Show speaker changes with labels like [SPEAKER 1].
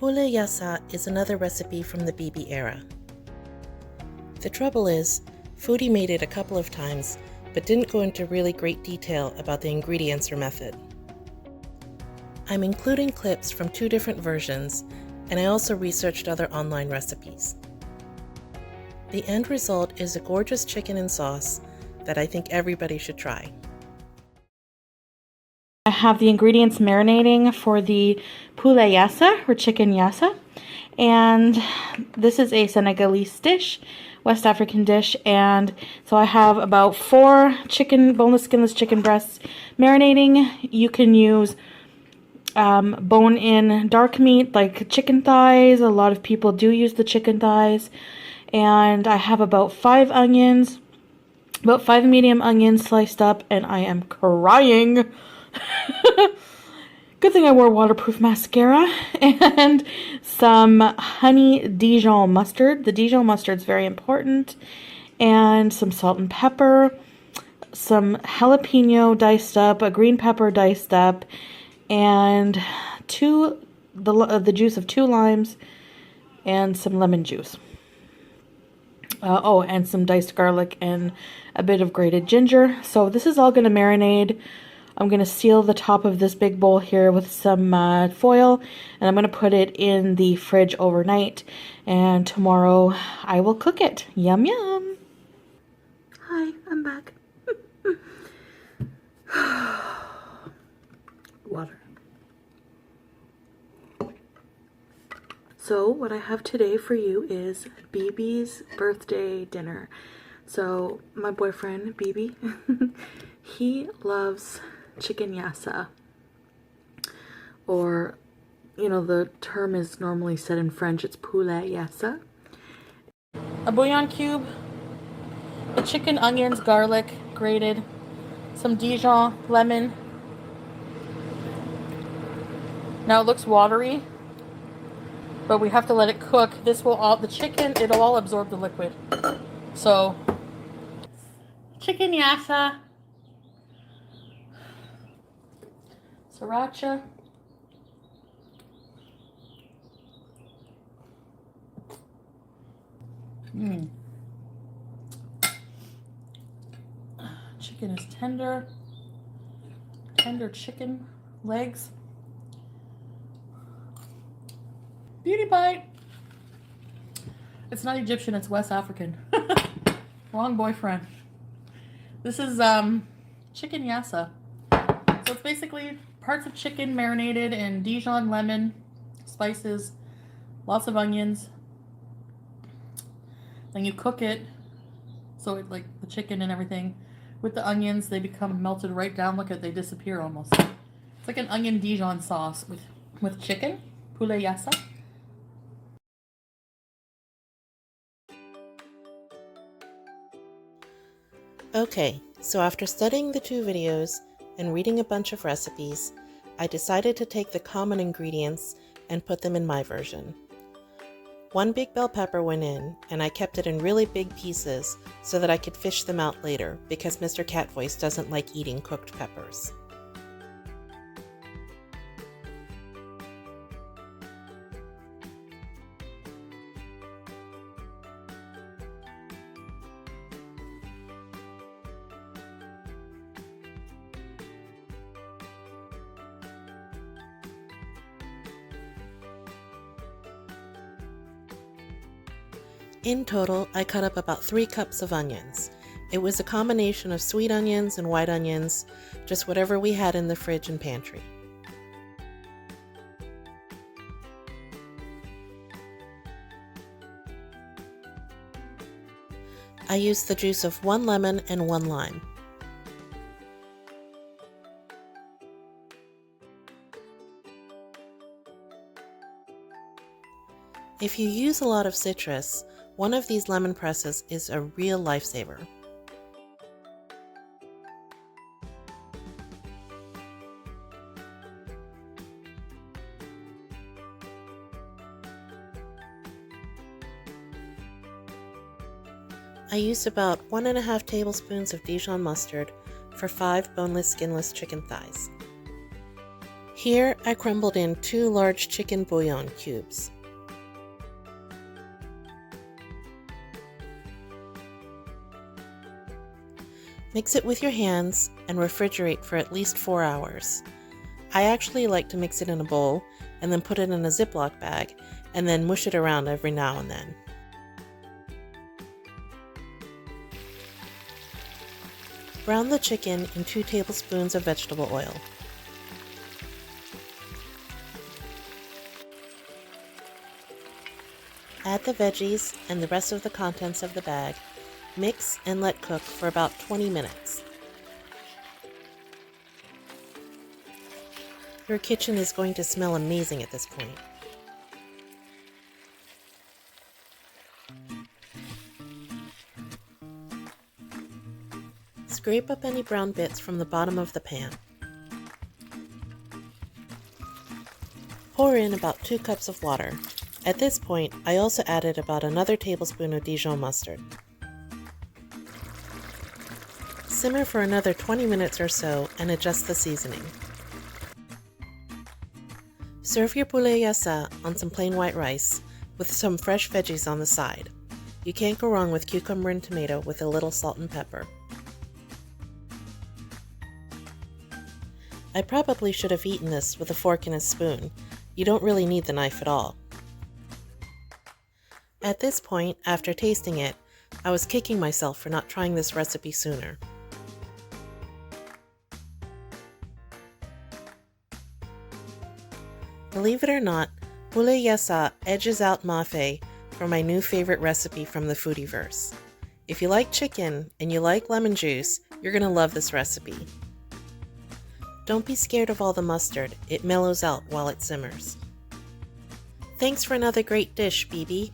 [SPEAKER 1] Poulet Yassa is another recipe from the Bibi era. The trouble is, Foodie made it a couple of times, but didn't go into really great detail about the ingredients or method. I'm including clips from 2 different versions, and I also researched other online recipes. The end result is a gorgeous chicken and sauce that I think everybody should try.
[SPEAKER 2] I have the ingredients marinating for the Poulet Yassa or chicken yassa, and this is a Senegalese dish, West African dish, and so I have about 4 boneless skinless chicken breasts marinating. You can use bone-in dark meat like chicken thighs. A lot of people do use the chicken thighs, and I have about 5 onions, about 5 medium onions sliced up, and I am crying. Good thing I wore waterproof mascara. And some honey Dijon mustard. The Dijon mustard is very important. And some salt and pepper. Some jalapeno diced up. A green pepper diced up. And the juice of 2 limes. And some lemon juice. And some diced garlic and a bit of grated ginger. So this is all going to marinate. I'm going to seal the top of this big bowl here with some foil, and I'm going to put it in the fridge overnight, and tomorrow I will cook it. Yum yum. Hi, I'm back. Water. So what I have today for you is Bibi's birthday dinner. So my boyfriend, Bibi, he loves chicken yassa, or, you know, the term is normally said in French, it's Poulet Yassa. A bouillon cube, the chicken, onions, garlic, grated, some Dijon, lemon. Now it looks watery, but we have to let it cook. This will all, the chicken, it'll all absorb the liquid. So, chicken yassa. Sriracha. Chicken is tender. Tender chicken legs. Beauty bite. It's not Egyptian, it's West African. Wrong boyfriend. This is chicken yassa. So it's basically parts of chicken marinated in Dijon, lemon, spices, lots of onions. Then you cook it, so it, like the chicken and everything, with the onions, they become melted right down. Look at, they disappear almost. It's like an onion Dijon sauce with chicken, Poulet Yassa.
[SPEAKER 1] Okay, so after studying the 2 videos and reading a bunch of recipes, I decided to take the common ingredients and put them in my version. 1 big bell pepper went in, and I kept it in really big pieces so that I could fish them out later, because Mr. Catvoice doesn't like eating cooked peppers. In total, I cut up about 3 cups of onions. It was a combination of sweet onions and white onions, just whatever we had in the fridge and pantry. I used the juice of 1 lemon and 1 lime. If you use a lot of citrus, one of these lemon presses is a real lifesaver. I used about 1.5 tablespoons of Dijon mustard for 5 boneless, skinless chicken thighs. Here, I crumbled in 2 large chicken bouillon cubes. Mix it with your hands and refrigerate for at least 4 hours. I actually like to mix it in a bowl and then put it in a Ziploc bag and then mush it around every now and then. Brown the chicken in 2 tablespoons of vegetable oil. Add the veggies and the rest of the contents of the bag. Mix and let cook for about 20 minutes. Your kitchen is going to smell amazing at this point. Scrape up any brown bits from the bottom of the pan. Pour in about 2 cups of water. At this point, I also added about another tablespoon of Dijon mustard. Simmer for another 20 minutes or so and adjust the seasoning. Serve your Poulet Yassa on some plain white rice with some fresh veggies on the side. You can't go wrong with cucumber and tomato with a little salt and pepper. I probably should have eaten this with a fork and a spoon. You don't really need the knife at all. At this point, after tasting it, I was kicking myself for not trying this recipe sooner. Believe it or not, Poulet Yassa edges out mafe for my new favorite recipe from the Foodieverse. If you like chicken and you like lemon juice, you're going to love this recipe. Don't be scared of all the mustard, it mellows out while it simmers. Thanks for another great dish, Bibi.